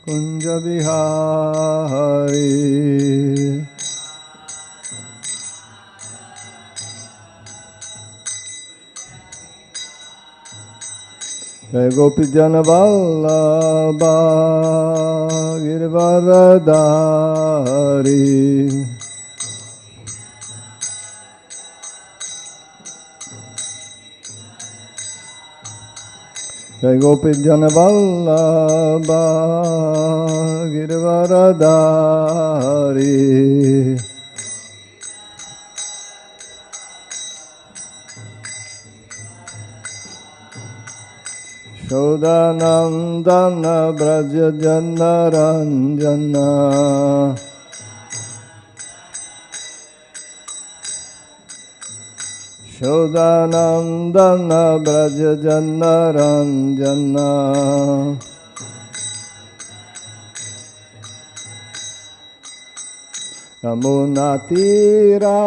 Kunja Bihari Gopi Jana Vallabha Girvaradari Jai Gopi Jana Vallabha Girvaradari Shodanandana Braja Jana Ranjana Shodanandana Braja Jana Ranjana Yamunatira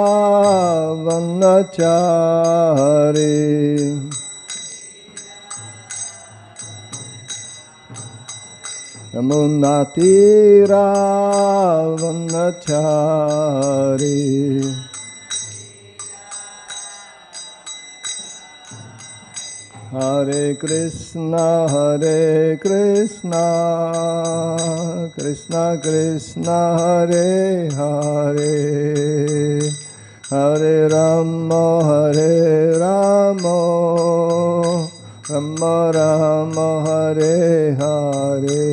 Vanachari Yamunatira Vanachari Hare Krishna Krishna Krishna Hare Hare Hare Rama Rama Rama Hare Hare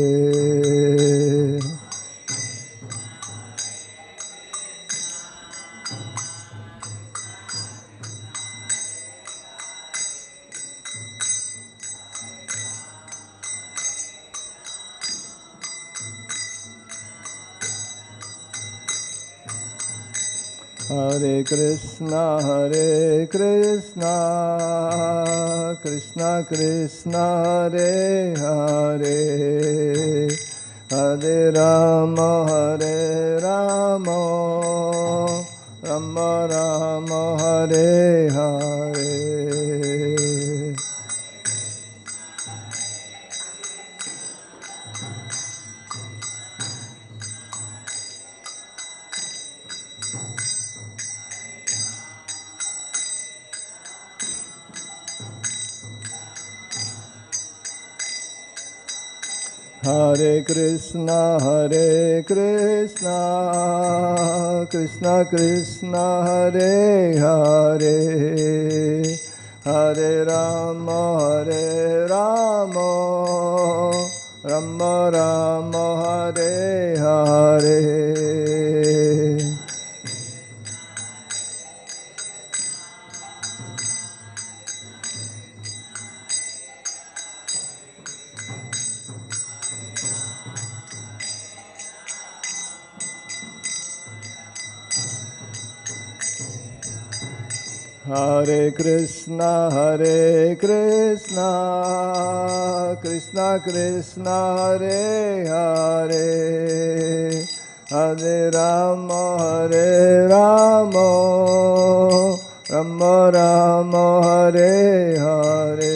Hare Krishna Krishna Krishna Hare Hare Hare Rama Rama Rama Hare Hare Hare Krishna Krishna Krishna Hare Hare Hare Rama Rama Rama Hare Hare Hare Krishna Krishna Krishna Hare Hare Hare Rama Rama Rama Hare Hare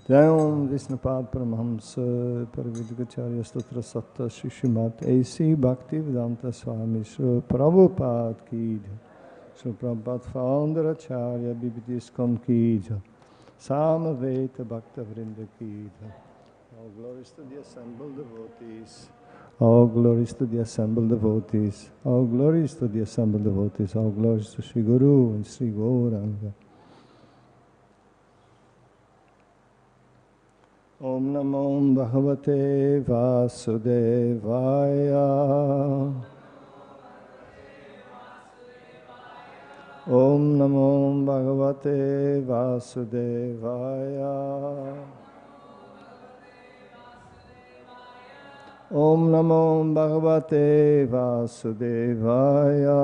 Jai Om Vishnupad Paramahamsa Parividgacharya Statra Satta Srimad A.C. Bhakti-vedanta Swami Srila Prabhupada Ki Jai. Srila Prabhupada founder Acharya Bibidiscon Ki Jai. Samaveta Bhakta Vrinda Ki Jai. All glories to the assembled devotees. All glories to the assembled devotees. All glories to the assembled devotees. All glories to Sri Guru and Sri Gauranga. Om Namo Bhagavate Vasudevaya. Om Namo Bhagavate Vasudevaya. Om Namo Bhagavate Vasudevaya.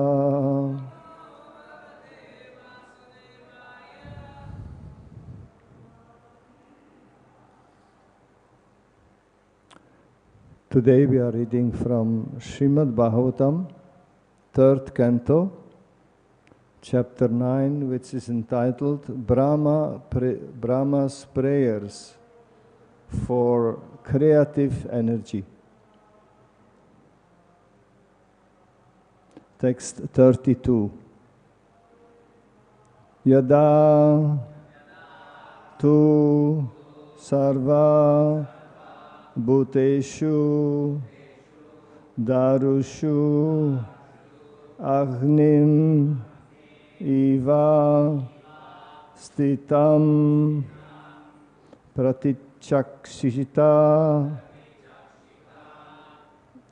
Today we are reading from Srimad Bhagavatam, 3rd canto, chapter 9, which is entitled Brahma's Prayers for Creative Energy. Text 32. Yadā tu sarva bhūteshu darushu agnim iva stitam pratichakshita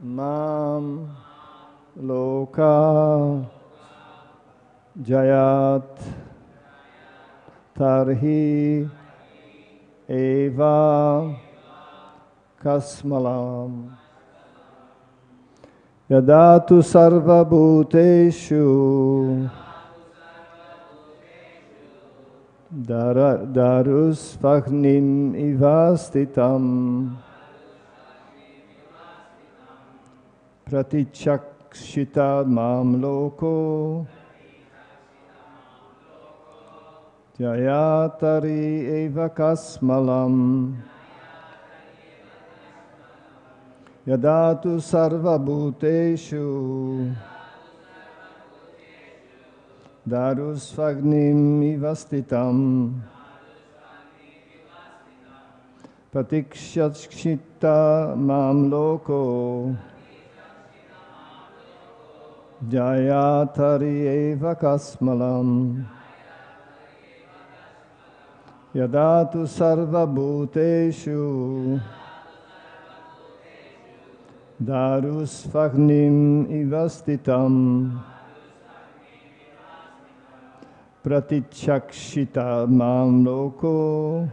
mam loka jayat tarhi eva kasmalam yadā tu sarva bhūteshu darus vagnim ivastitam pratichakshita mam loko jayatari eva kasmalam yadā tu sarva bhūteshu darus vagnim ivastitam pratikshakshita mam loko jayatari eva kasmalam yadā tu sarva bhūteshu darus vagnim ivastitam pratichakshita mam loko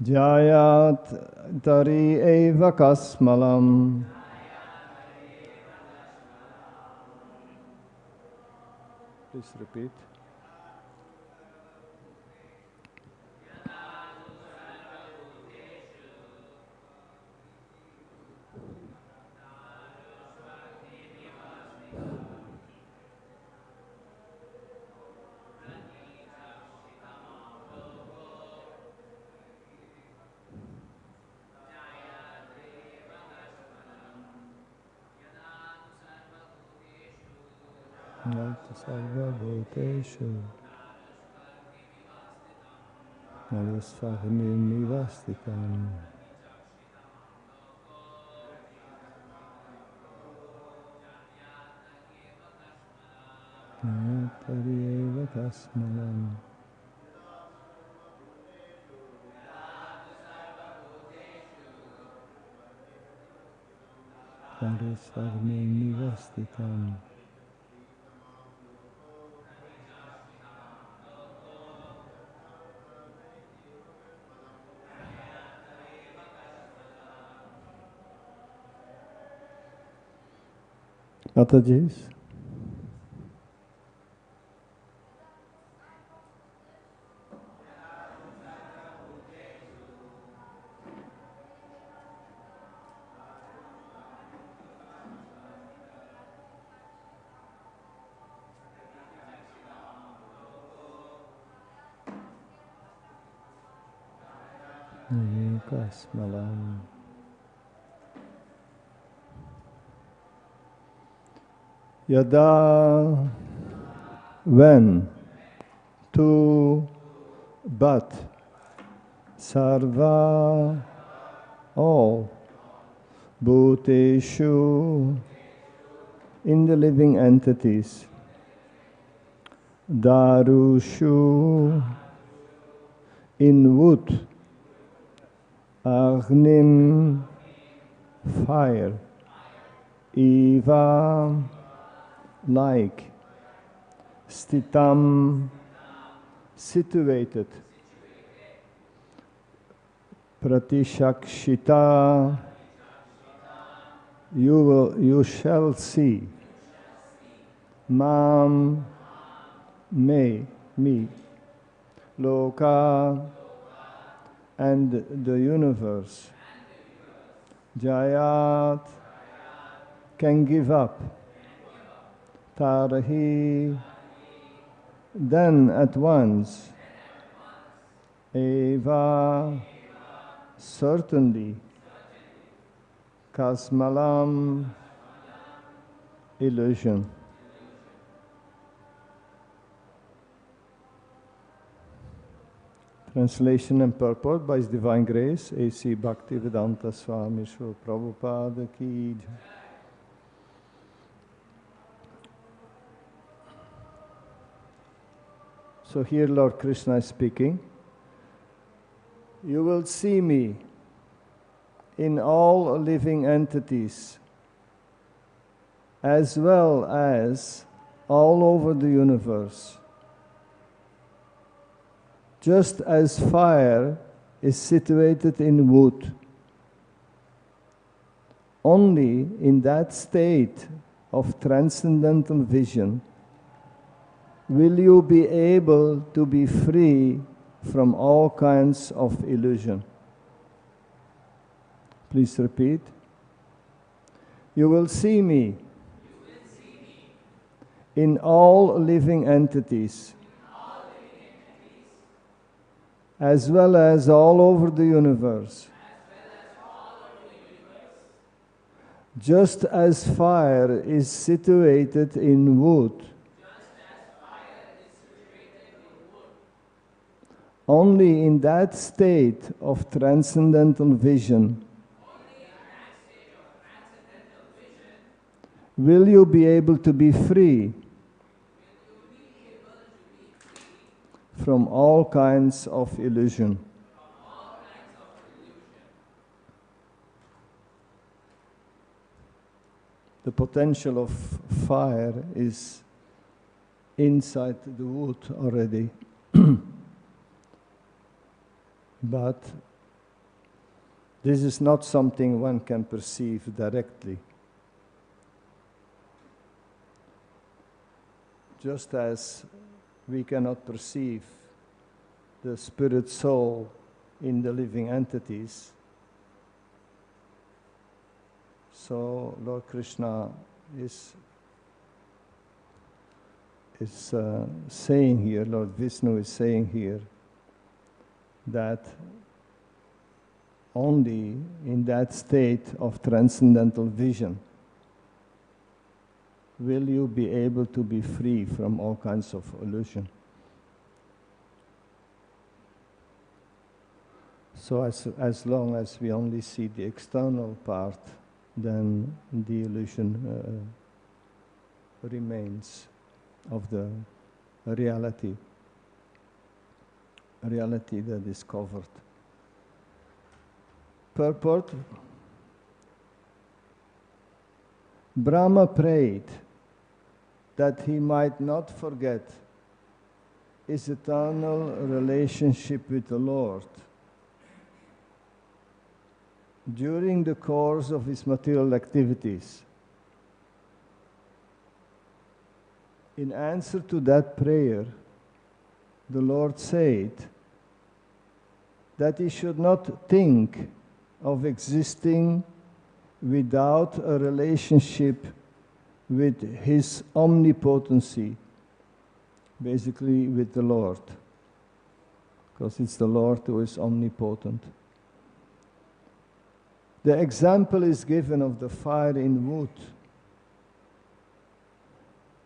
jayat tari eva kasmalam. Please repeat. Sarva bhūteshu darus vagnim ivastitam jayatari eva kasmalam. Darus vagnim ivastitam Matajis. Kasmalam. Yadā, when, to, but, sarva, all, bhūteshu, in the living entities, darushu, in wood, agnim, fire, eva, like, stitam, situated, pratishakshita, you shall see, mam, me, loka, and the universe, jayat, can give up, tarahi, then at once, eva, certainly, kasmalam, illusion. Translation and purport by His Divine Grace, A.C. Bhakti-vedanta Swami Srila Prabhupada ki jai. So here Lord Krishna is speaking. You will see me in all living entities, as well as all over the universe. Just as fire is situated in wood, only in that state of transcendental vision will you be able to be free from all kinds of illusion. Please repeat. You will see me in all living entities, as well as all over the universe. Just as fire is situated in wood, only in that state of transcendental vision will you be able to be free from all kinds of illusion. The potential of fire is inside the wood already. But this is not something one can perceive directly. Just as we cannot perceive the spirit soul in the living entities, so Lord Krishna is saying here, Lord Vishnu is saying here, that only in that state of transcendental vision will you be able to be free from all kinds of illusion. So as long as we only see the external part, then the illusion remains of the reality that is covered. Purport. Brahma prayed that he might not forget his eternal relationship with the Lord during the course of his material activities. In answer to that prayer, the Lord said that he should not think of existing without a relationship with his omnipotency, basically with the Lord, because it's the Lord who is omnipotent. The example is given of the fire in wood.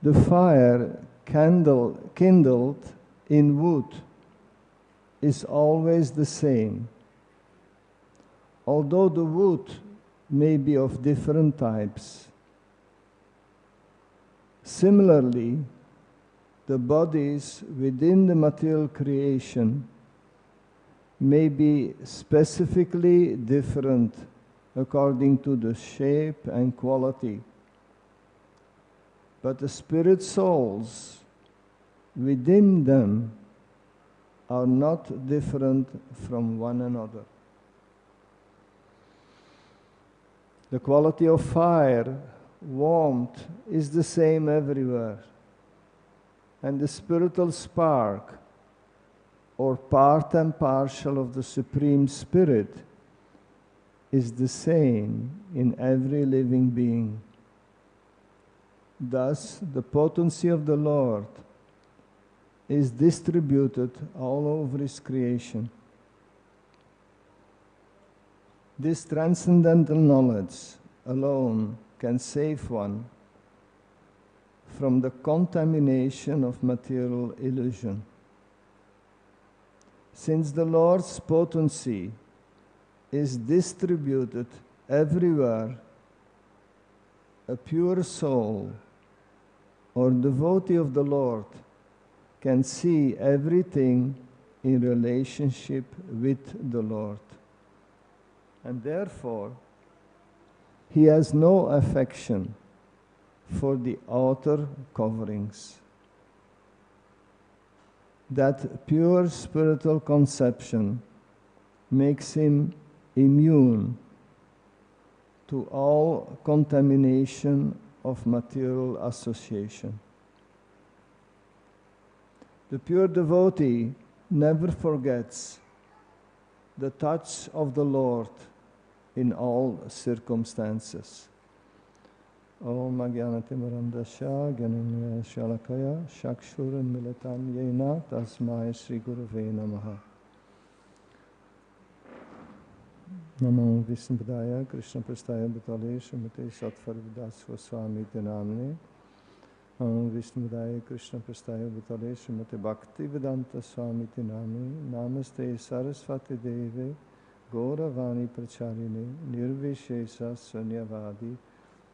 The fire kindled in wood is always the same, although the wood may be of different types. Similarly, the bodies within the material creation may be specifically different according to the shape and quality, but the spirit souls within them are not different from one another. The quality of fire, warmth, is the same everywhere, and the spiritual spark, or part and partial of the Supreme Spirit, is the same in every living being. Thus, the potency of the Lord is distributed all over His creation. This transcendental knowledge alone can save one from the contamination of material illusion. Since the Lord's potency is distributed everywhere, a pure soul or devotee of the Lord can see everything in relationship with the Lord. And therefore, he has no affection for the outer coverings. That pure spiritual conception makes him immune to all contamination of material association. The pure devotee never forgets the touch of the Lord in all circumstances. Om Ajnanatimurandasya Gyananmaya Shalakaya Shakshuran Militam Yena Tasmai Śrī Gurave Namaha. Namo Vishnupadaya Krishna Prastaya Bhutale Srimate Sattvarvidasva Swami Namne. Namo Vishnupadaya Krishna Prastaya Bhutale Srimate Bhakti-vedanta Swami Namne. Namaste Saraswati Deve Gauravani Pracharine Nirvishesha Sunyavadi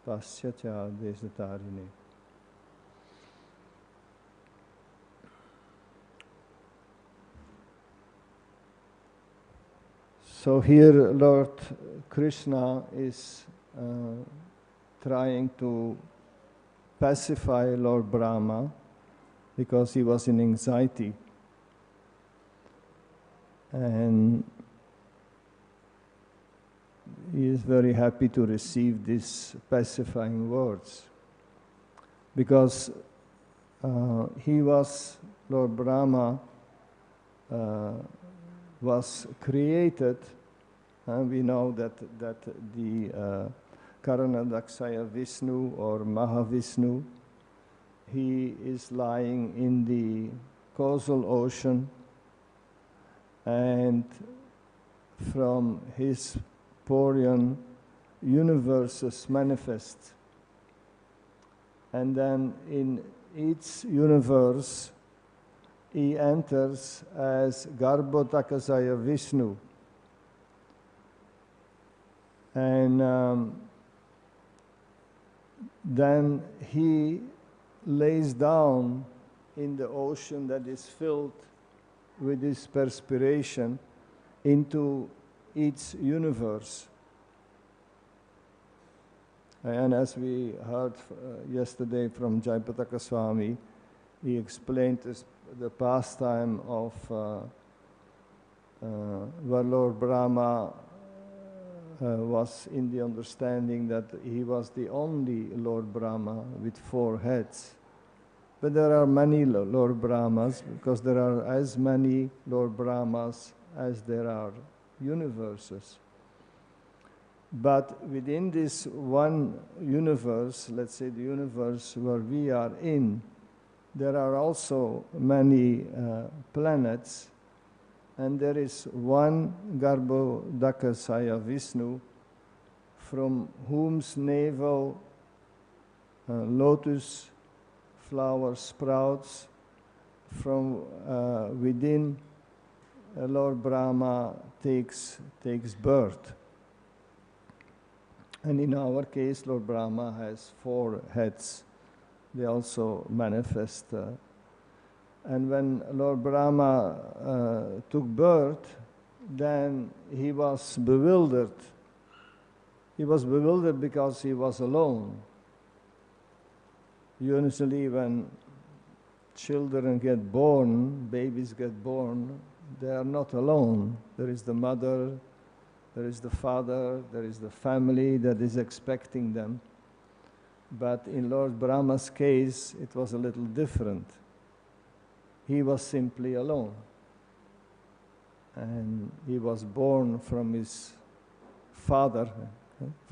paśyan deshatarine. So here Lord Krishna is trying to pacify Lord Brahma because he was in anxiety. And he is very happy to receive these pacifying words, because Lord Brahma was created, and we know that the Karanadakshaya Vishnu or Mahavishnu, he is lying in the causal ocean, and from his Puryan universes manifest, and then in each universe he enters as Garbhodakasaya Vishnu, and then he lays down in the ocean that is filled with his perspiration into each universe. And as we heard yesterday from Jayapataka Swami, he explained the pastime of where Lord Brahma was in the understanding that he was the only Lord Brahma with 4 heads. But there are many Lord Brahmas, because there are as many Lord Brahmas as there are universes. But within this one universe, let's say the universe where we are in, there are also many planets, and there is one Garbhodakasaya Vishnu from whose navel lotus flower sprouts, from within Lord Brahma takes birth. And in our case, Lord Brahma has 4 heads. They also manifest. And when Lord Brahma took birth, then he was bewildered. He was bewildered because he was alone. Usually when children get born, babies get born, they are not alone. There is the mother, there is the father, there is the family that is expecting them. But in Lord Brahma's case, it was a little different. He was simply alone. And he was born from his father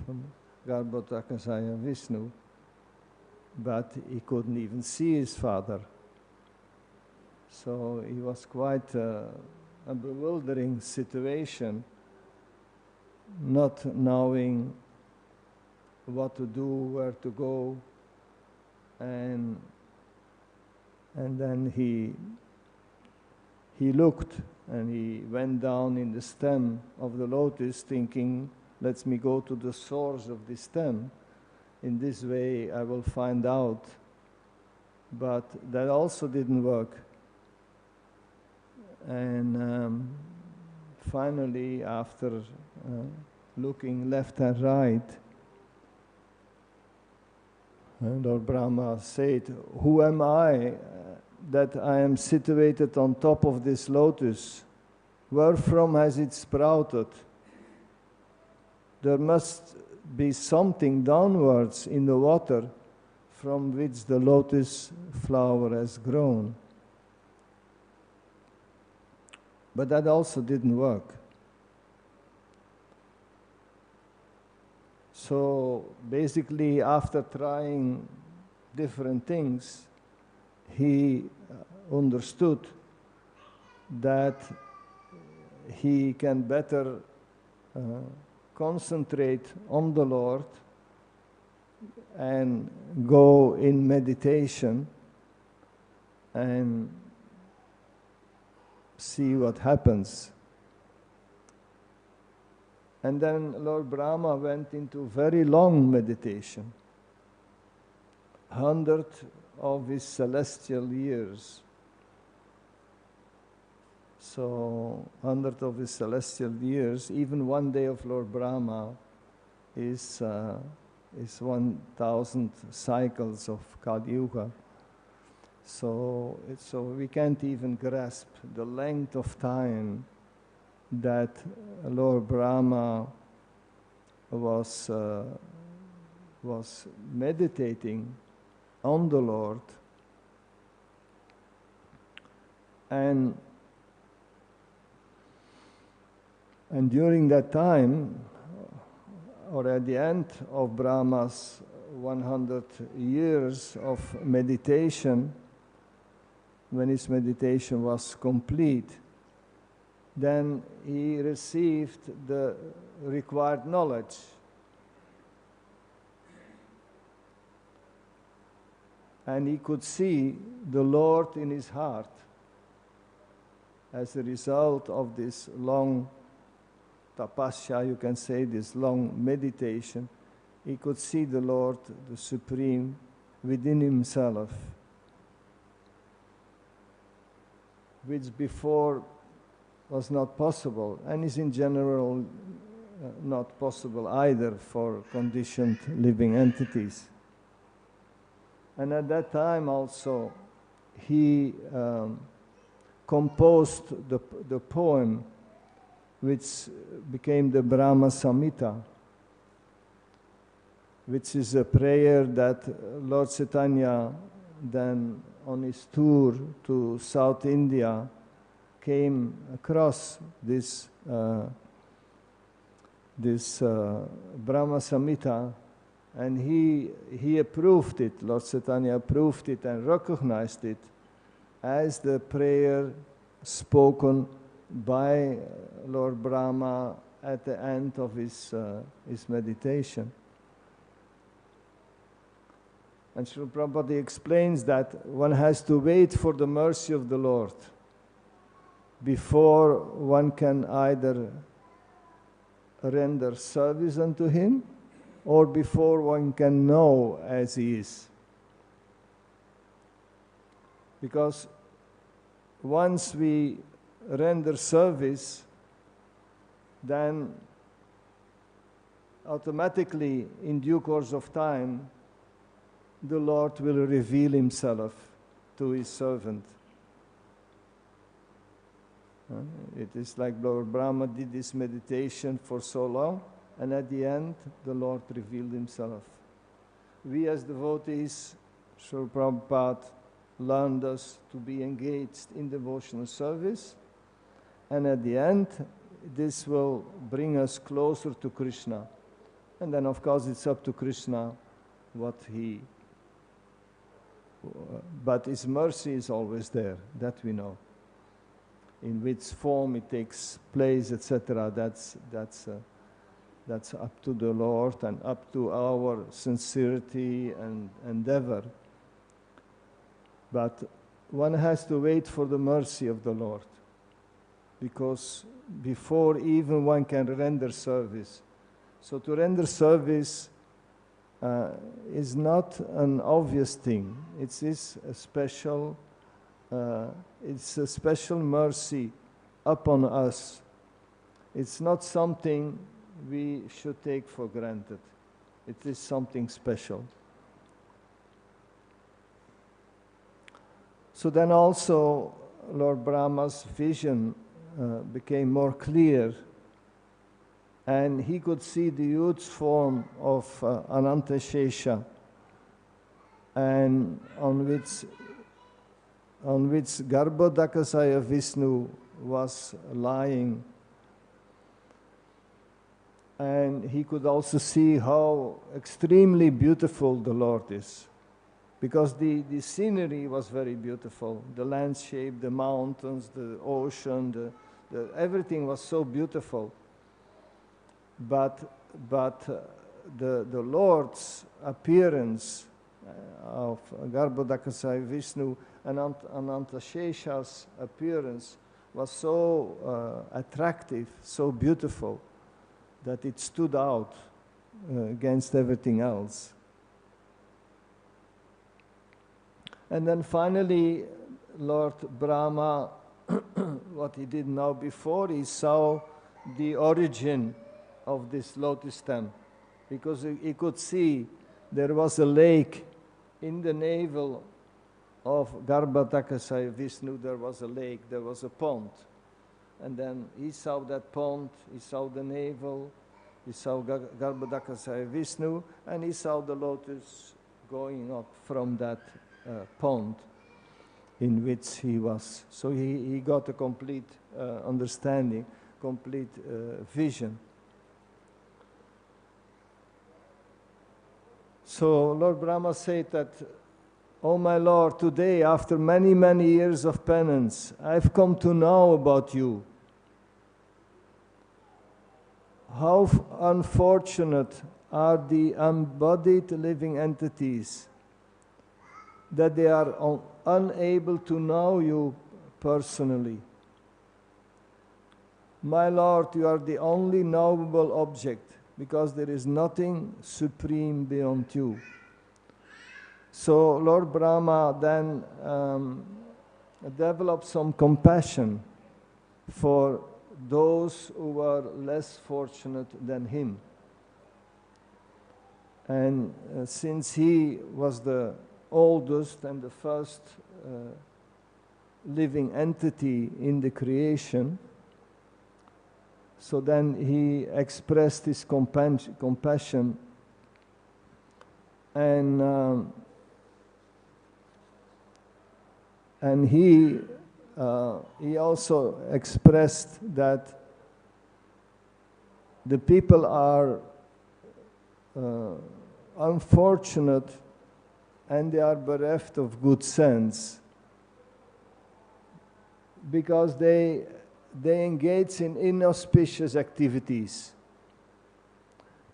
from Garbhotakasaya Vishnu, but he couldn't even see his father. So it was quite a bewildering situation, not knowing what to do, where to go, and then he looked and he went down in the stem of the lotus thinking, let me go to the source of the stem. In this way I will find out. But that also didn't work. And finally, after looking left and right, Lord Brahma said, who am I that I am situated on top of this lotus? Wherefrom has it sprouted? There must be something downwards in the water from which the lotus flower has grown. But that also didn't work. So basically, after trying different things, he understood that he can better concentrate on the Lord and go in meditation and see what happens. And then Lord Brahma went into very long meditation, 100 of his celestial years. So 100 of his celestial years, even one day of Lord Brahma is 1,000 cycles of Kali Yuga. So we can't even grasp the length of time that Lord Brahma was meditating on the Lord, and during that time, or at the end of Brahma's 100 years of meditation, when his meditation was complete, then he received the required knowledge. And he could see the Lord in his heart. As a result of this long tapasya, you can say, this long meditation, he could see the Lord, the Supreme, within himself, which before was not possible, and is in general not possible either for conditioned living entities. And at that time also, he composed the poem which became the Brahma Samhita, which is a prayer that Lord Caitanya, then on his tour to South India, came across this Brahma Samhita, and he approved it. Lord Caitanya approved it and recognized it as the prayer spoken by Lord Brahma at the end of his meditation. And Srila Prabhupada explains that one has to wait for the mercy of the Lord before one can either render service unto him or before one can know as he is. Because once we render service, then automatically, in due course of time, the Lord will reveal himself to his servant. It is like Lord Brahma did this meditation for so long, and at the end, the Lord revealed himself. We as devotees, Srila Prabhupada learned us to be engaged in devotional service, and at the end, this will bring us closer to Krishna. And then, of course, it's up to Krishna what he... but his mercy is always there, that we know. In which form it takes place, etc., that's up to the Lord and up to our sincerity and endeavor. But one has to wait for the mercy of the Lord, because before even one can render service. So to render service is not an obvious thing. It is a special, it's a special mercy upon us. It's not something we should take for granted. It is something special. So then also Lord Brahma's vision became more clear, and he could see the huge form of Anantashesha, and on which Garbhodakasaya Vishnu was lying. And he could also see how extremely beautiful the Lord is, because the scenery was very beautiful. The landscape, the mountains, the ocean, everything was so beautiful. But the Lord's appearance of Garbhodakasaya Vishnu and Anantashesha's appearance was so attractive, so beautiful, that it stood out against everything else. And then finally, Lord Brahma, what he did now before, he saw the origin of this lotus stem, because he could see there was a lake in the navel of Garbhodakasaya Vishnu. There was a lake, there was a pond. And then he saw that pond, he saw the navel, he saw Garbhodakasaya Vishnu, and he saw the lotus going up from that pond in which he was. So he got a complete understanding, complete vision. So Lord Brahma said that, "Oh my Lord, today, after many, many years of penance, I've come to know about you. How unfortunate are the embodied living entities that they are unable to know you personally. My Lord, you are the only knowable object, because there is nothing supreme beyond you." So Lord Brahma then developed some compassion for those who were less fortunate than him. And since he was the oldest and the first living entity in the creation, so then he expressed his compassion, and he also expressed that the people are unfortunate and they are bereft of good sense because they engage in inauspicious activities,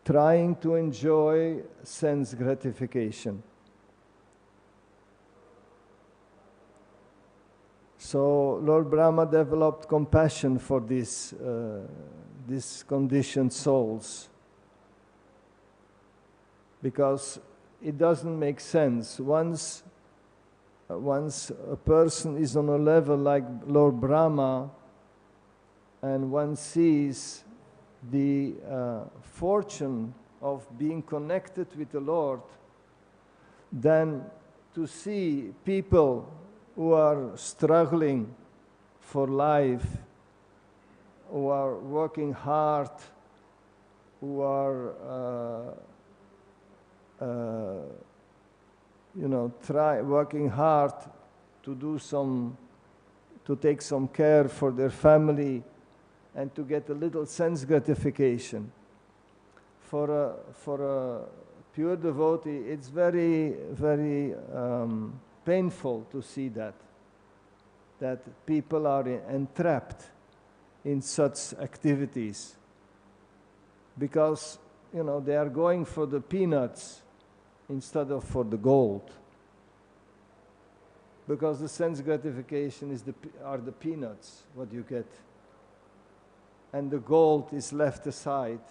trying to enjoy sense gratification. So Lord Brahma developed compassion for these conditioned souls, because it doesn't make sense. Once a person is on a level like Lord Brahma, and one sees the fortune of being connected with the Lord, then to see people who are struggling for life, who are working hard, who are working hard to take some care for their family, and to get a little sense gratification. For a pure devotee, it's very, very painful to see that people are entrapped in such activities, because they are going for the peanuts instead of for the gold, because the sense gratification are the peanuts what you get, and the gold is left aside,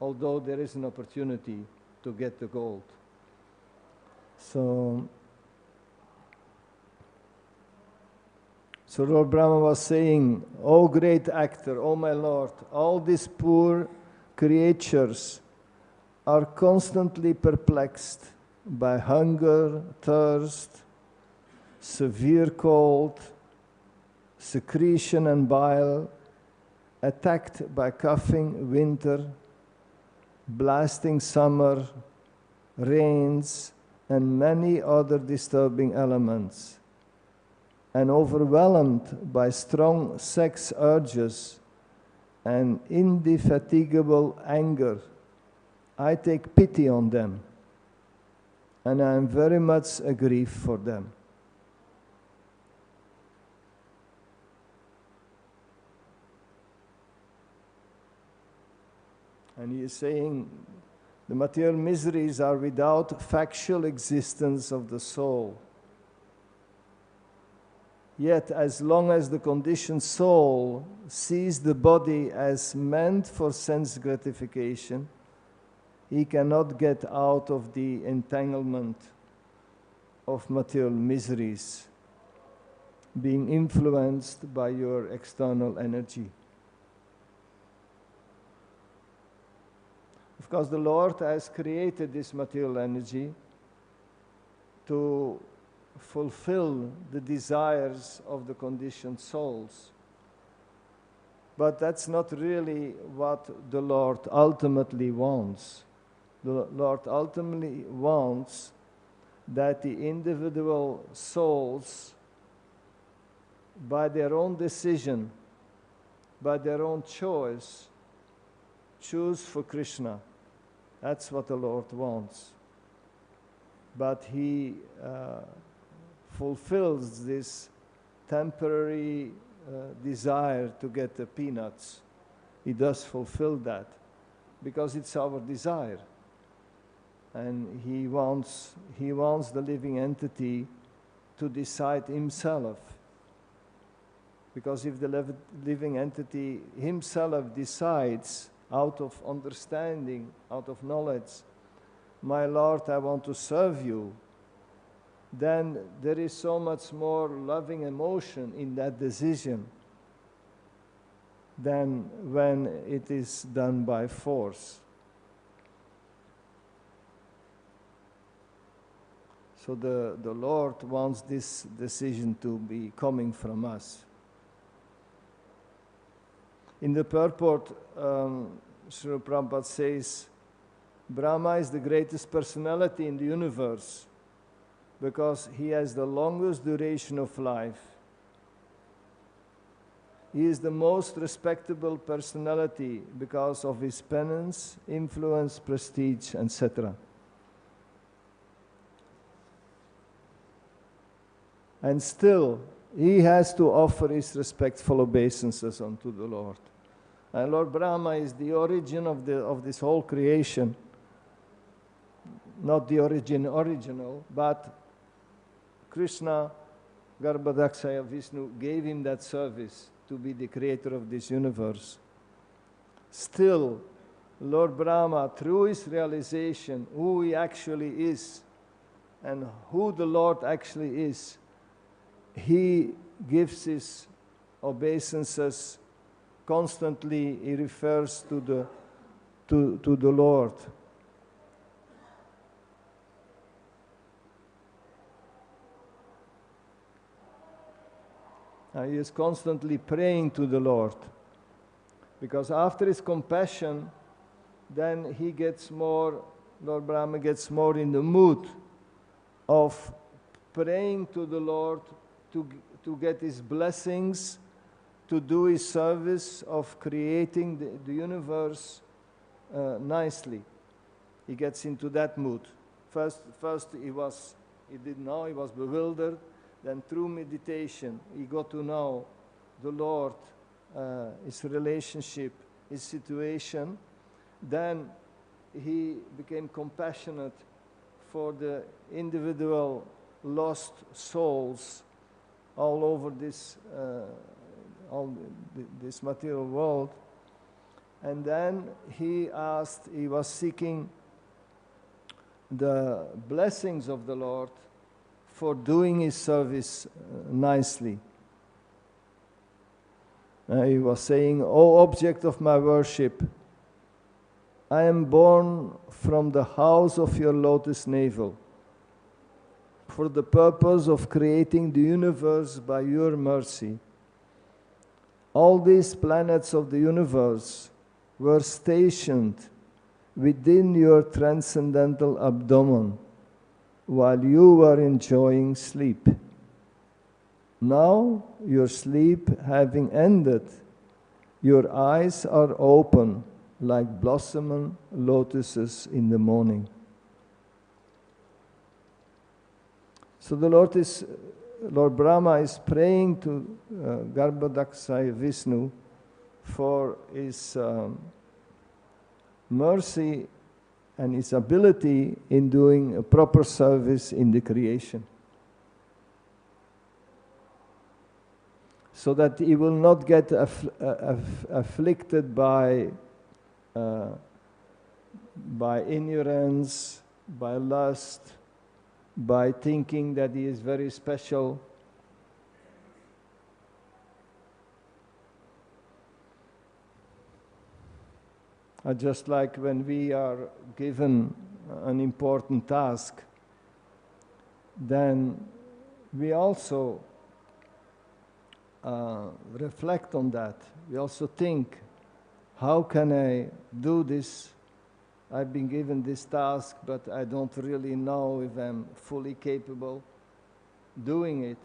although there is an opportunity to get the gold. So Lord Brahma was saying, "O great actor, O my Lord, all these poor creatures are constantly perplexed by hunger, thirst, severe cold, secretion and bile, attacked by coughing winter, blasting summer, rains, and many other disturbing elements, and overwhelmed by strong sex urges and indefatigable anger. I take pity on them, and I am very much aggrieved for them." And he is saying, the material miseries are without factual existence of the soul. Yet, as long as the conditioned soul sees the body as meant for sense gratification, he cannot get out of the entanglement of material miseries, being influenced by your external energy. Of course, the Lord has created this material energy to fulfill the desires of the conditioned souls. But that's not really what the Lord ultimately wants. The Lord ultimately wants that the individual souls, by their own decision, by their own choice, choose for Krishna. That's what the Lord wants. But He fulfills this temporary desire to get the peanuts. He does fulfill that because it's our desire. And He wants the living entity to decide himself. Because if the living entity himself decides out of understanding, out of knowledge, "My Lord, I want to serve you," then there is so much more loving emotion in that decision than when it is done by force. So the Lord wants this decision to be coming from us. In the purport, Srila Prabhupada says, Brahma is the greatest personality in the universe because he has the longest duration of life. He is the most respectable personality because of his penance, influence, prestige, etc. And still, he has to offer his respectful obeisances unto the Lord. And Lord Brahma is the origin of this whole creation. Not the original, but Krishna, Garbhodakshaya Vishnu, gave him that service to be the creator of this universe. Still, Lord Brahma, through his realization, who he actually is, and who the Lord actually is, he gives his obeisances constantly. He refers to the Lord. He is constantly praying to the Lord, because after his compassion, then he gets more, Lord Brahma gets more in the mood of praying to the Lord to get his blessings to do his service of creating the universe nicely. He gets into that mood. First he didn't know, he was bewildered. Then through meditation, he got to know the Lord, his relationship, his situation. Then he became compassionate for the individual lost souls all over this material world. And then he was seeking the blessings of the Lord for doing his service nicely. He was saying, "O object of my worship, I am born from the house of your lotus navel for the purpose of creating the universe by your mercy. All these planets of the universe were stationed within your transcendental abdomen while you were enjoying sleep. Now, your sleep having ended, your eyes are open like blossoming lotuses in the morning." So the Lord Brahma is praying to Garbhodakasaya Vishnu for his mercy and his ability in doing a proper service in the creation, so that he will not get afflicted by ignorance, by lust, by thinking that he is very special. Just like when we are given an important task, then we also reflect on that. We also think, how can I do this? I've been given this task, but I don't really know if I'm fully capable doing it.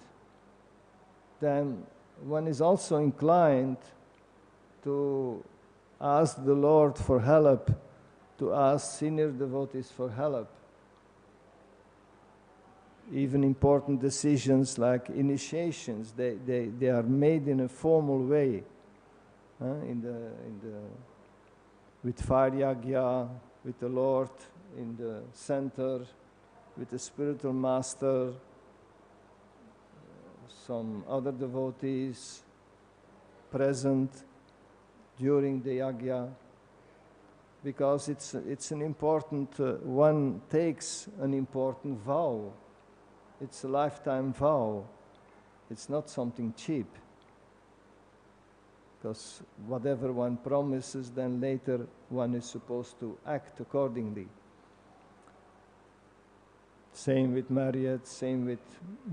Then one is also inclined to ask the Lord for help, to ask senior devotees for help. Even important decisions like initiations, they are made in a formal way, with fire yagya, with the Lord in the center, with the spiritual master, some other devotees present during the yagya, because it's an important, one takes an important vow. It's a lifetime vow. It's not something cheap. Because whatever one promises, then later one is supposed to act accordingly. Same with marriage, same with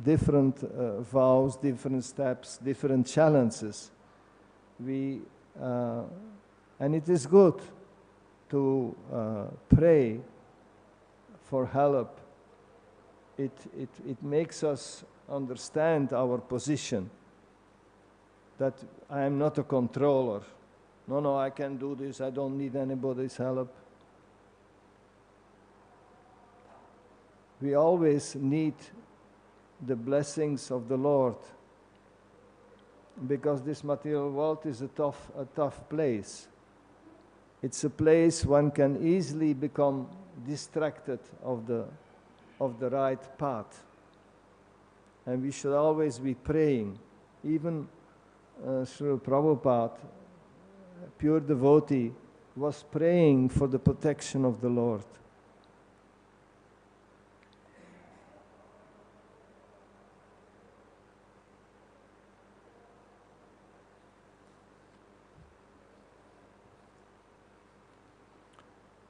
different vows, different steps, different challenges. And it is good to pray for help. It makes us understand our position, that I am not a controller. No, I can do this, I don't need anybody's help. We always need the blessings of the Lord, because this material world is a tough place. It's a place one can easily become distracted of the right path. And we should always be praying. Even Srila Prabhupada, pure devotee, was praying for the protection of the Lord.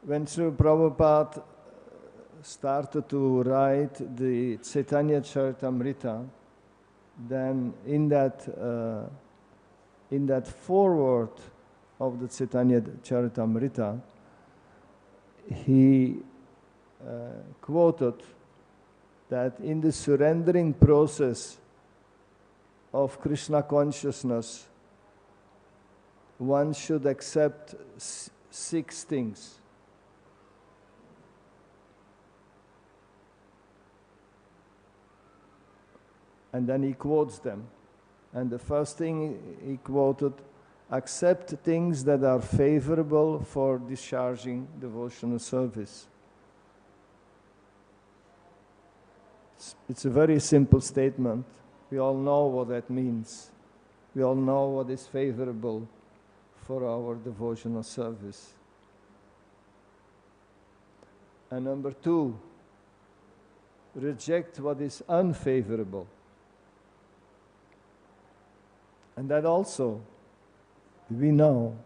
When Srila Prabhupada started to write the Caitanya-caritāmṛta, then in that foreword of the Caitanya-caritāmṛta, he quoted that in the surrendering process of Krishna consciousness one should accept 6 things. And then he quotes them. And the first thing he quoted, accept things that are favorable for discharging devotional service. It's a very simple statement. We all know what that means. We all know what is favorable for our devotional service. And number 2, reject what is unfavorable. And that also, we know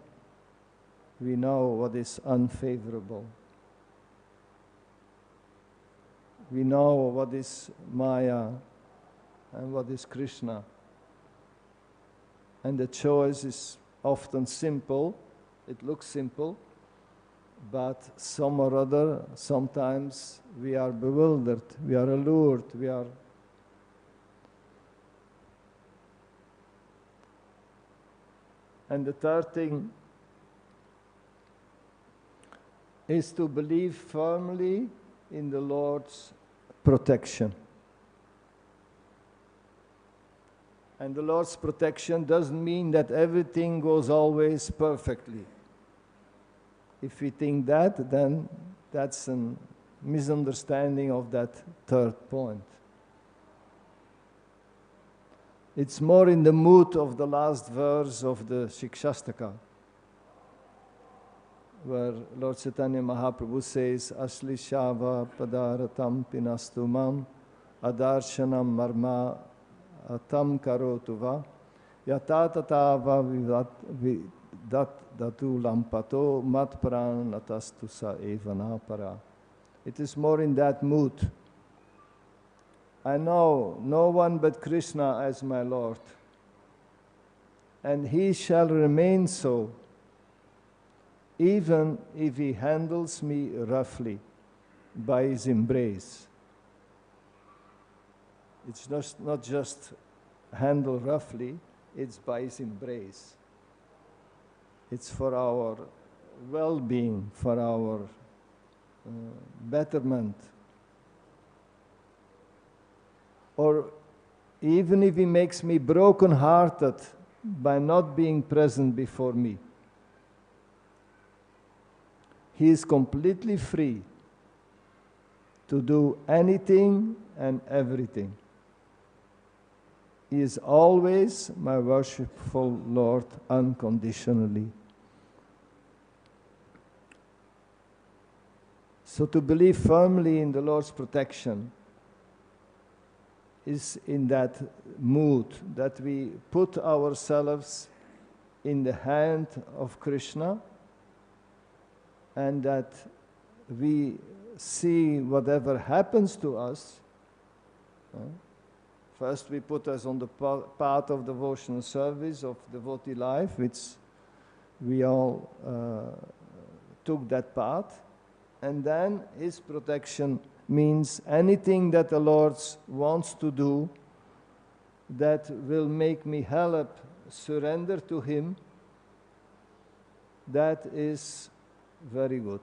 what is unfavorable. We know what is Maya and what is Krishna. And the choice is often simple. It looks simple, but some or other, sometimes we are bewildered, we are allured, we are... And the third thing is to believe firmly in the Lord's protection. And the Lord's protection doesn't mean that everything goes always perfectly. If we think that, then that's a misunderstanding of that third point. It's more in the mood of the last verse of the Shikshastaka, where Lord Caitanya Mahāprabhu says, Asli shava padaratam pinastu mam adarshanam marma atam karotu va yatatatava vidat datu lampato mat pran natastu sa evana para. It is more in that mood. I know no one but Krishna as my Lord, and he shall remain so, even if he handles me roughly by his embrace. It's not just handle roughly, it's by his embrace. It's for our well-being, for our betterment. Or even if he makes me broken-hearted by not being present before me, he is completely free to do anything and everything. He is always my worshipful Lord unconditionally. So to believe firmly in the Lord's protection is in that mood that we put ourselves in the hand of Krishna, and that we see whatever happens to us. First we put us on the path of devotional service, of devotee life, which we all took that path. And then his protection means anything that the Lord wants to do that will make me help surrender to him, that is very good.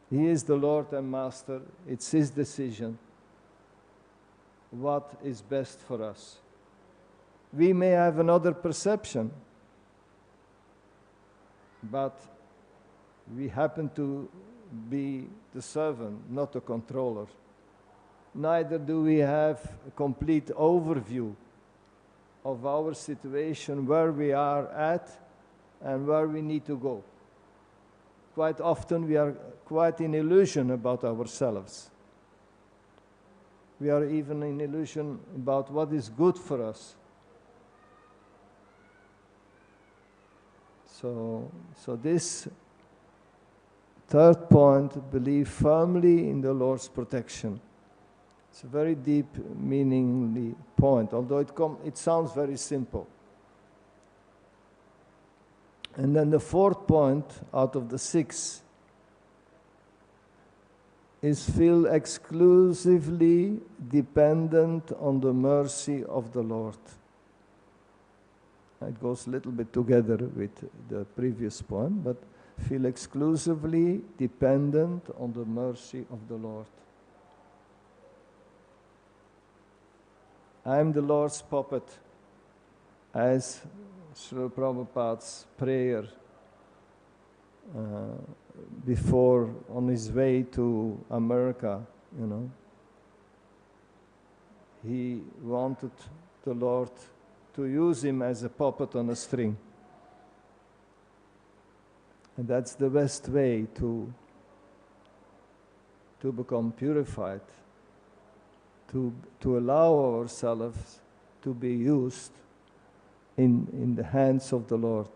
He is the Lord and Master. It's his decision what is best for us. We may have another perception, but we happen to be the servant, not the controller. Neither do we have a complete overview of our situation, where we are at and where we need to go. Quite often we are quite in illusion about ourselves. We are even in illusion about what is good for us. So this third point, believe firmly in the Lord's protection. It's a very deep, meaningly point, although it sounds very simple. And then the fourth point out of the 6 is feel exclusively dependent on the mercy of the Lord. It goes a little bit together with the previous point, but feel exclusively dependent on the mercy of the Lord. I am the Lord's puppet, as Srila Prabhupada's prayer before on his way to America, you know. He wanted the Lord to use him as a puppet on a string. And that's the best way to become purified, to allow ourselves to be used in the hands of the Lord.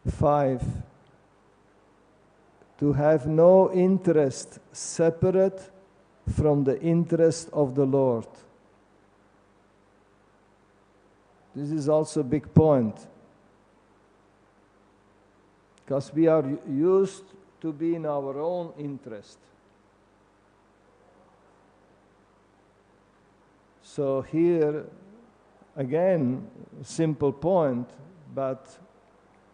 5, to have no interest separate from the interest of the Lord. This is also a big point, because we are used to be in our own interest. So here, again, simple point, but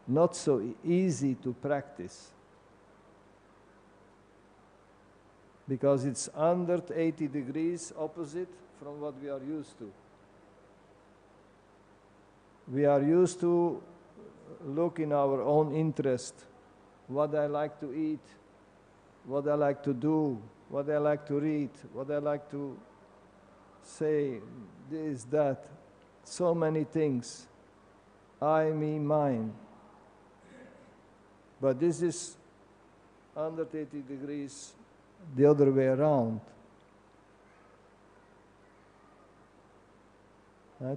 not so easy to practice, because it's 180 degrees opposite from what we are used to. We are used to look in our own interest, what I like to eat, what I like to do, what I like to read, what I like to say, this, that, so many things, I, me, mine. But this is 180 degrees the other way around.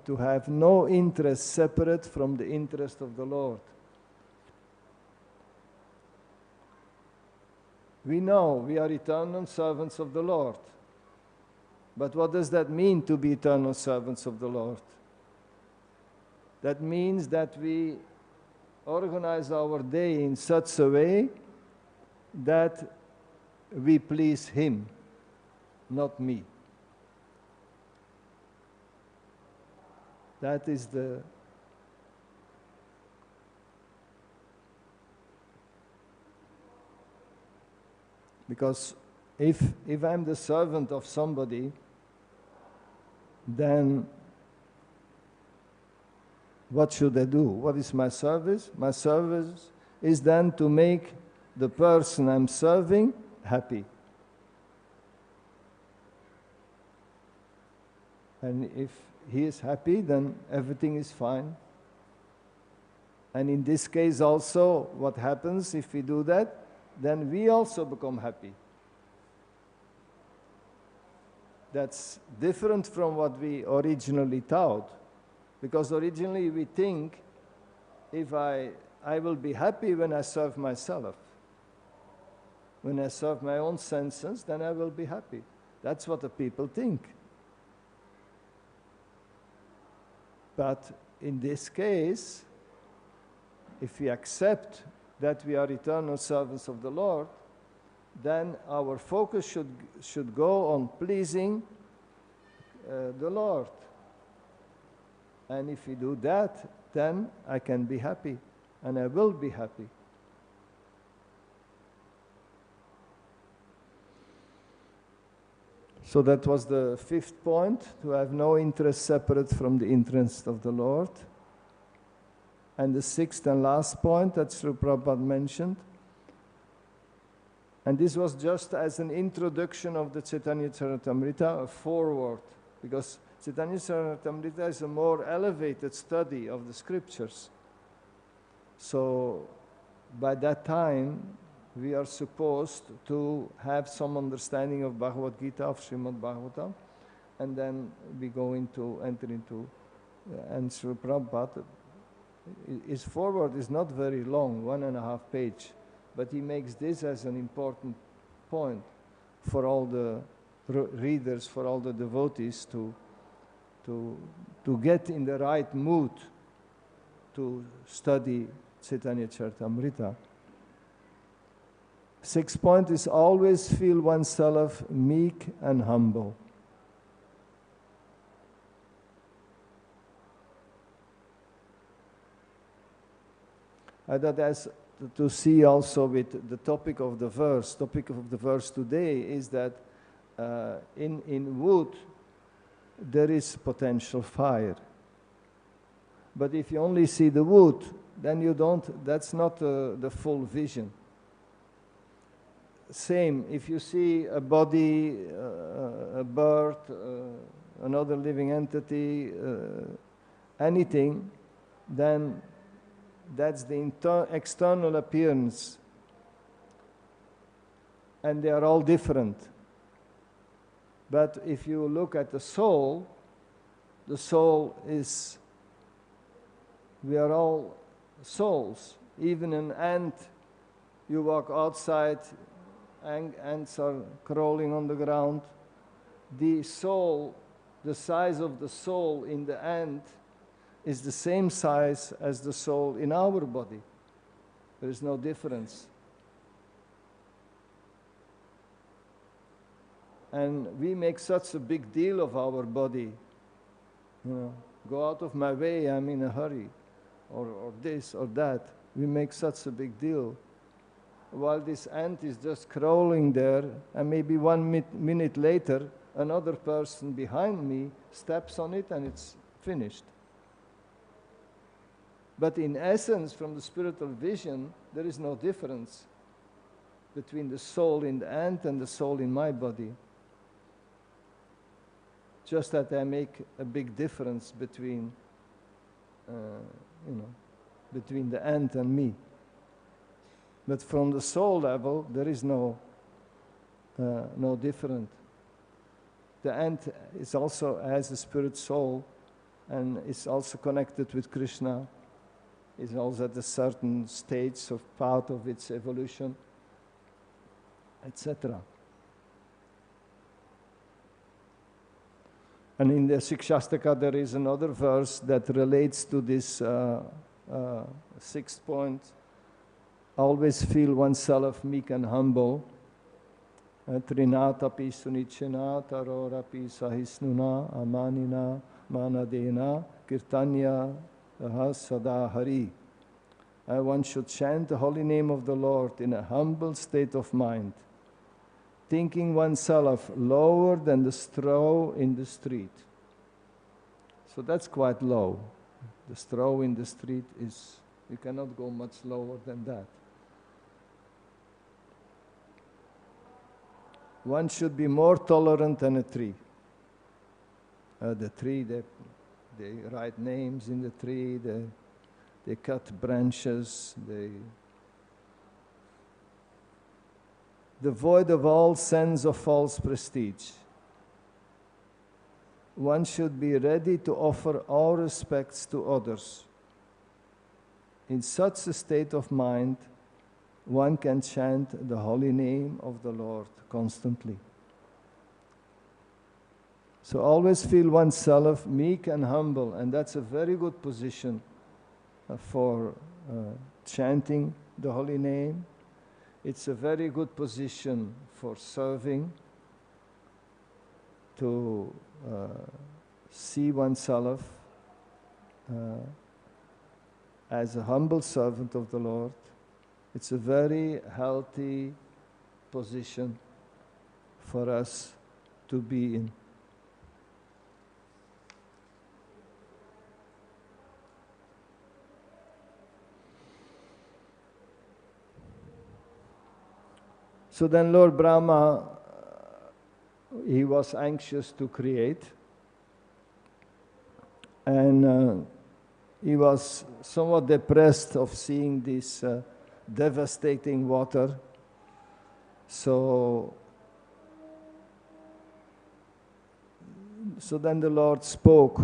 To have no interest separate from the interest of the Lord. We know we are eternal servants of the Lord. But what does that mean, to be eternal servants of the Lord? That means that we organize our day in such a way that we please Him, not me. That is the because if I'm the servant of somebody, then what should I do? What is my service? My service is then to make the person I'm serving happy. And if he is happy, then everything is fine. And in this case also, what happens if we do that? Then we also become happy. That's different from what we originally thought. Because originally we think, if I will be happy when I serve myself. When I serve my own senses, then I will be happy. That's what the people think. But in this case, if we accept that we are eternal servants of the Lord, then our focus should go on pleasing the Lord. And if we do that, then I can be happy, and I will be happy. So that was the 5th point, to have no interest separate from the interest of the Lord. And the 6th and last point that Srila Prabhupada mentioned, and this was just as an introduction of the Caitanya-caritāmṛta, a foreword, because Caitanya-caritāmṛta is a more elevated study of the scriptures. So by that time, we are supposed to have some understanding of Bhagavad Gita, of Srimad Bhagavatam, and then we go into, enter into, and Srila Prabhupada, his foreword is not very long, 1.5 pages, but he makes this as an important point for all the readers, for all the devotees to get in the right mood to study Caitanya-caritāmṛta. Sixth point is always feel oneself meek and humble. That has to see also with the topic of the verse. Topic of the verse today is that in wood there is potential fire. But if you only see the wood, then you don't, that's not the full vision. Same, if you see a body, a bird, another living entity, anything, then that's the external appearance. And they are all different. But if you look at the soul is, we are all souls. Even an ant, you walk outside, ants are crawling on the ground. The soul, the size of the soul in the ant is the same size as the soul in our body. There is no difference. And we make such a big deal of our body. You know, go out of my way, I'm in a hurry. Or this or that. We make such a big deal. While this ant is just crawling there, and maybe 1 minute later, another person behind me steps on it and it's finished. But in essence, from the spiritual vision, there is no difference between the soul in the ant and the soul in my body. Just that I make a big difference between, between the ant and me. But from the soul level, there is no different. The ant is also has a spirit soul, and is also connected with Krishna. Is also at a certain stage of part of its evolution, etc. And in the Shikshastaka there is another verse that relates to this sixth point. Always feel oneself meek and humble. Trinatapi sunichena tarorapi sahisnuna amanina manadena kirtanya sada hari. One should chant the holy name of the Lord in a humble state of mind, thinking oneself lower than the straw in the street. So that's quite low. The straw in the street is, you cannot go much lower than that. One should be more tolerant than a tree. The tree, they write names in the tree, they cut branches, devoid of all sense of false prestige. One should be ready to offer all respects to others. In such a state of mind, one can chant the holy name of the Lord constantly. So always feel oneself meek and humble, and that's a very good position for chanting the holy name. It's a very good position for serving, to see oneself as a humble servant of the Lord. It's a very healthy position for us to be in. So then Lord Brahma, he was anxious to create, and he was somewhat depressed of seeing this devastating water. So then the Lord spoke,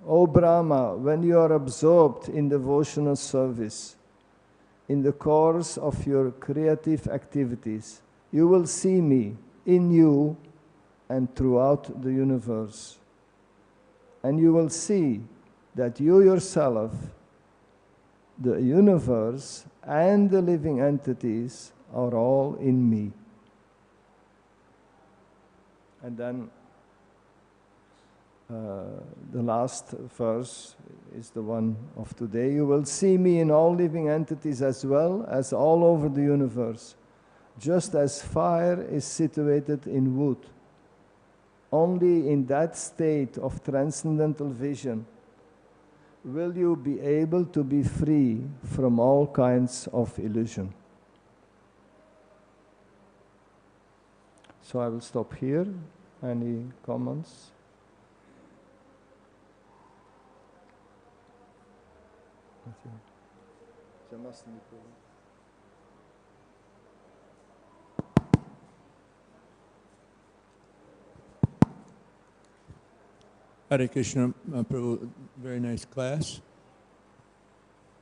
"O Brahma, when you are absorbed in devotional service, in the course of your creative activities, you will see me in you and throughout the universe. And you will see that you yourself, the universe, and the living entities are all in me. And then the last verse is the one of today. You will see me in all living entities as well as all over the universe, just as fire is situated in wood. Only in that state of transcendental vision will you be able to be free from all kinds of illusion. So I will stop here. Any comments? Hare Krishna, Prabhu, very nice class.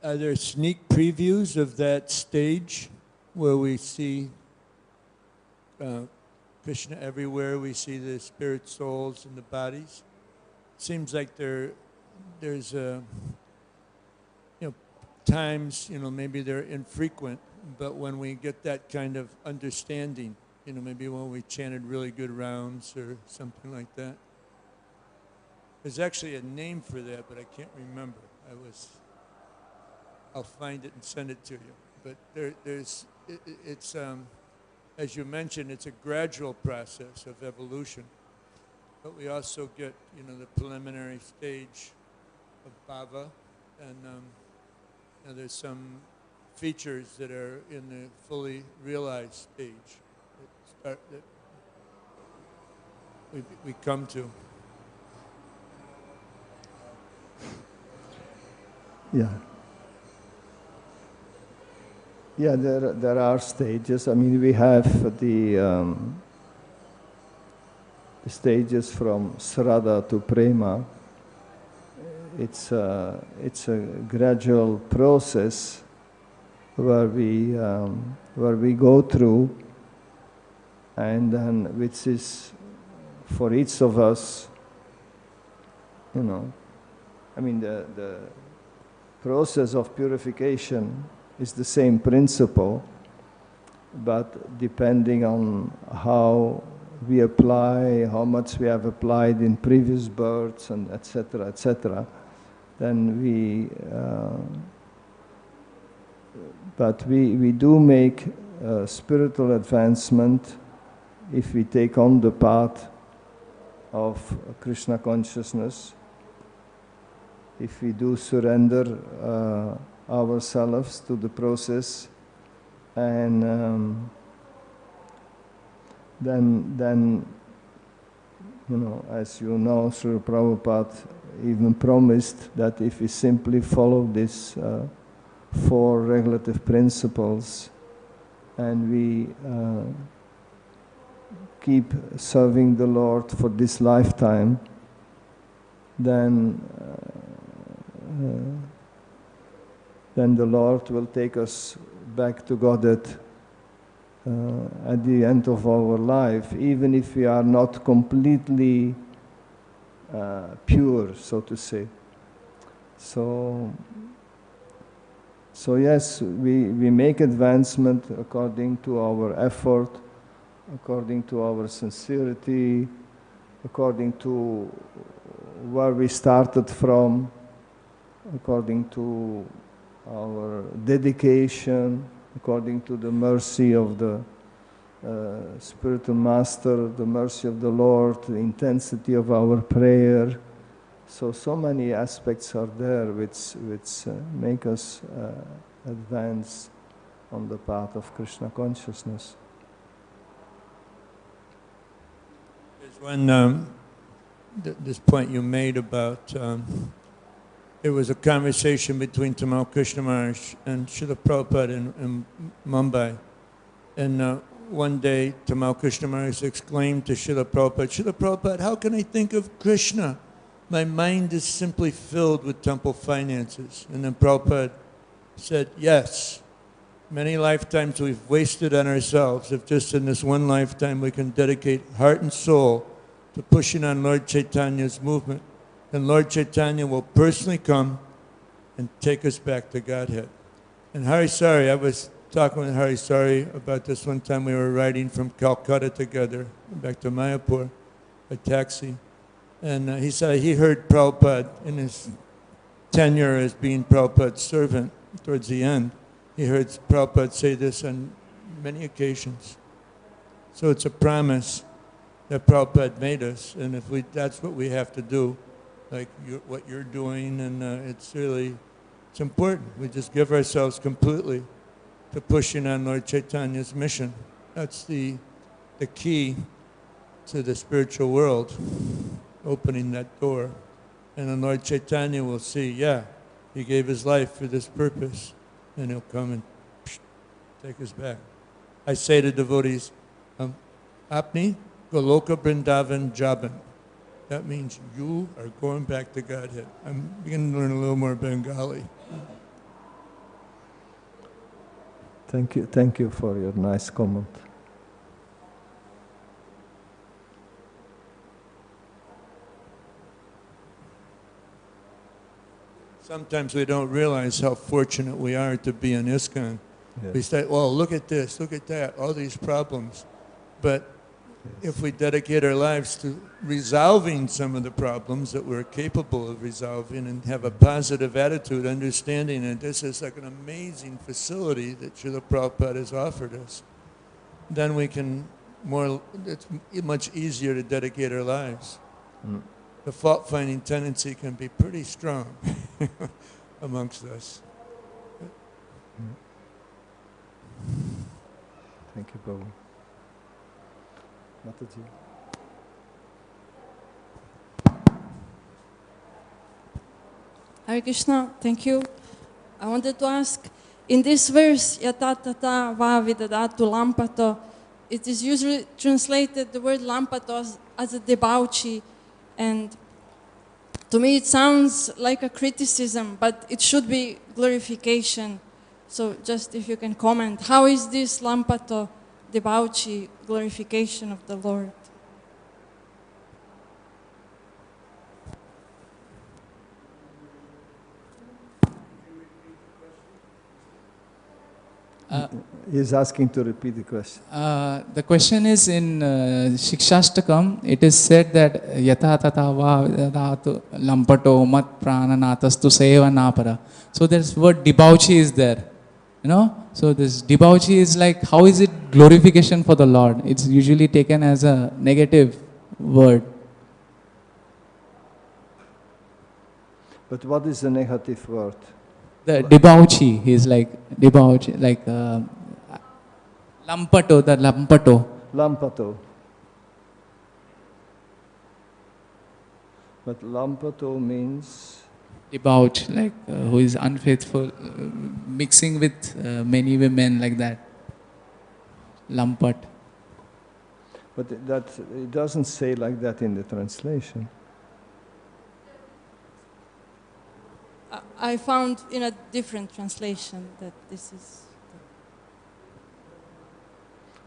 Are there sneak previews of that stage where we see Krishna everywhere, we see the spirit souls and the bodies? Seems like there's times, maybe they're infrequent, but when we get that kind of understanding, maybe when we chanted really good rounds or something like that. There's actually a name for that, but I can't remember. I'll find it and send it to you. But it's as you mentioned, it's a gradual process of evolution. But we also get, the preliminary stage of bhava, and there's some features that are in the fully realized stage that we come to. Yeah, there are stages. I mean, we have the stages from Shraddha to Prema. It's a gradual process where we go through, and then which is for each of us, I mean, the process of purification is the same principle, but depending on how we apply, how much we have applied in previous births, and etc., then we do make spiritual advancement if we take on the path of Krishna consciousness, if we do surrender ourselves to the process, and then as you know, Srila Prabhupada even promised that if we simply follow these 4 regulative principles and we keep serving the Lord for this lifetime, then the Lord will take us back to Godhead at the end of our life, even if we are not completely pure, so to say. So yes, we make advancement according to our effort, according to our sincerity, according to where we started from, according to our dedication, according to the mercy of the spiritual master, the mercy of the Lord, the intensity of our prayer. So many aspects are there which make us advance on the path of Krishna consciousness. There's one, this point you made about there was a conversation between Tamal Krishna Maharaj and Srila Prabhupada in Mumbai. And one day, Tamal Krishna Maharaj exclaimed to Srila Prabhupada, how can I think of Krishna? My mind is simply filled with temple finances. And then Prabhupada said, yes, many lifetimes we've wasted on ourselves. If just in this one lifetime we can dedicate heart and soul to pushing on Lord Chaitanya's movement, then Lord Chaitanya will personally come and take us back to Godhead. And Hari Sari, I was talking with Hari Sari about this one time. We were riding from Calcutta together back to Mayapur, by taxi. And he said he heard Prabhupada in his tenure as being Prabhupada's servant towards the end. He heard Prabhupada say this on many occasions. So it's a promise that Prabhupada made us, and if that's what we have to do, like what you're doing, and it's important. We just give ourselves completely to pushing on Lord Chaitanya's mission. That's the key to the spiritual world, opening that door. And then Lord Chaitanya will see, he gave his life for this purpose, and he'll come and take us back. I say to devotees, Apni Goloka Vrindavan Jaban. That means you are going back to Godhead. I'm beginning to learn a little more Bengali. Thank you for your nice comment. Sometimes we don't realize how fortunate we are to be in ISKCON. Yes. We say, well, look at this, look at that, all these problems. But if we dedicate our lives to resolving some of the problems that we're capable of resolving and have a positive attitude, understanding that this is like an amazing facility that Srila Prabhupada has offered us, then it's much easier to dedicate our lives. The fault-finding tendency can be pretty strong amongst us. Thank you, Prabhu. Mataji. Hare Krishna, thank you. I wanted to ask, in this verse, yadā tatā vā vidadātu lampato, it is usually translated, the word lampato, as a debauchee, and to me it sounds like a criticism, but it should be glorification. So just if you can comment, how is this lampato debauchee glorification of the Lord? He's asking to repeat the question. The question is in Shikshashtakam, it is said that yadā tatā vā vidadātu lampato mat prananātastu seva nāpara. So this word debauchee is there. So this debauchee is like, how is it glorification for the Lord? It's usually taken as a negative word. But what is the negative word? The debauchee, he's like debauchee, like lampato, the lampato. Lampato. But lampato means? Debauch, like who is unfaithful, mixing with many women like that. Lampat. But it doesn't say like that in the translation. I found in a different translation that this is...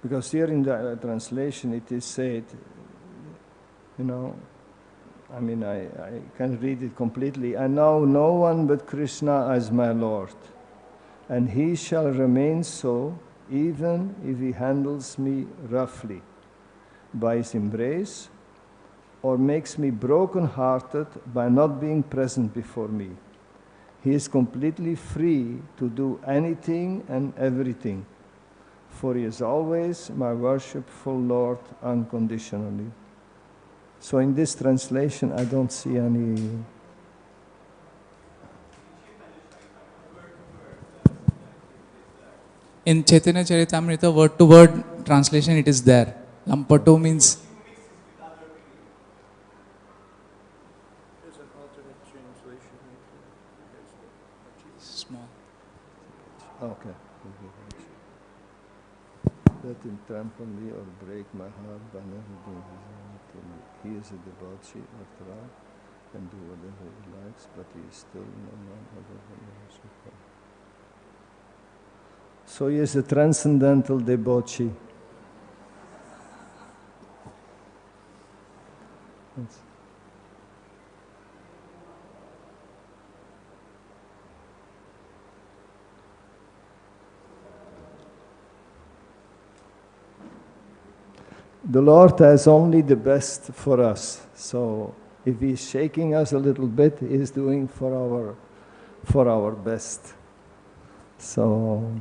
Because here in the translation it is said, I can read it completely. I know no one but Krishna as my Lord, and he shall remain so even if he handles me roughly by his embrace or makes me broken-hearted by not being present before me. He is completely free to do anything and everything, for he is always my worshipful Lord unconditionally. So in this translation, I don't see any... In Caitanya-caritāmṛta, word-to-word translation, it is there. Lampato means... There's an alternate translation. Small. Okay. Let him trample me or break my heart by never doing his to me. He is a debauchee after all, can do whatever he likes, but he is still no man other than the Supreme. So he is a transcendental debauchee. the Lord has only the best for us. So if He's shaking us a little bit, He's doing for our best. So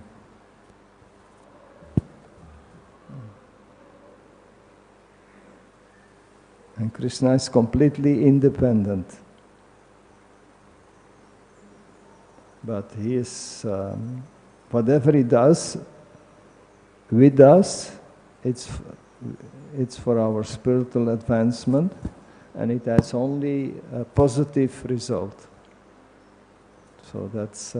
and Krishna is completely independent. But He is, whatever He does with us, it's for our spiritual advancement, and it has only a positive result. So that's,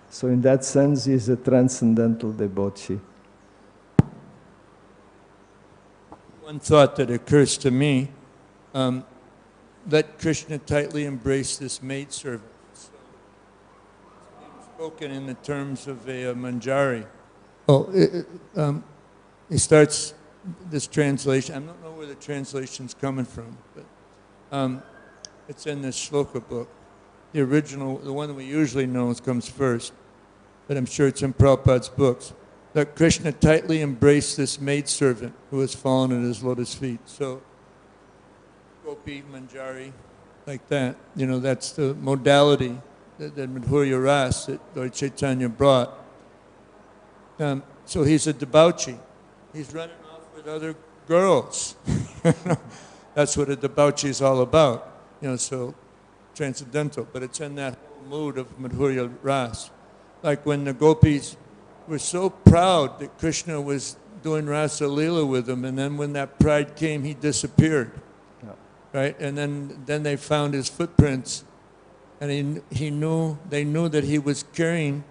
so in that sense, He is a transcendental devotee. One thought that occurs to me, let Krishna tightly embrace this maidservant. So, it's spoken in the terms of a manjari. He starts this translation. I don't know where the translation's coming from, but it's in this shloka book. The original, the one that we usually know, comes first, but I'm sure it's in Prabhupada's books. Let Krishna tightly embrace this maidservant who has fallen at his lotus feet. So, Gopi, Manjari, like that. You know, that's the modality that Madhurya Ras that Lord Chaitanya brought. So he's a debauchee. He's running off with other girls. That's what a debauchee is all about. You know, so transcendental. But it's in that whole mood of Madhurya Ras. Like when the gopis were so proud that Krishna was doing Rasa Leela with them, and then when that pride came, he disappeared. Yeah. Right? And then they found his footprints, and they knew that he was carrying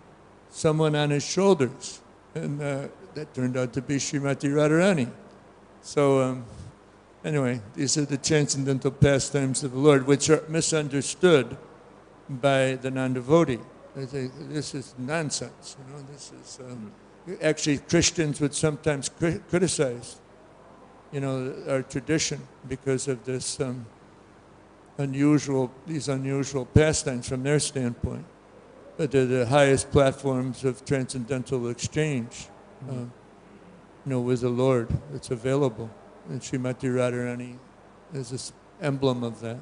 someone on his shoulders. And that turned out to be Srimati Radharani. So anyway, these are the transcendental pastimes of the Lord, which are misunderstood by the non-devotee. They say, this is nonsense. You know, this is actually Christians would sometimes criticize, you know, our tradition because of this these unusual pastimes from their standpoint. But they're the highest platforms of transcendental exchange, you know, with the Lord that's available. And Srimati Radharani is this emblem of that.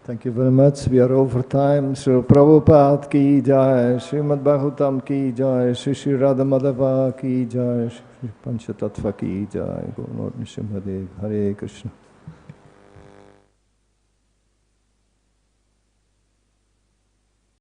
Thank you very much. We are over time. Sri Prabhupada ki jai, Srimad Bhagavatam ki jai, Shri Radha Madhava ki jai, Shri Panchatattva ki jai, Guru Nishimhadev, Hare Krishna.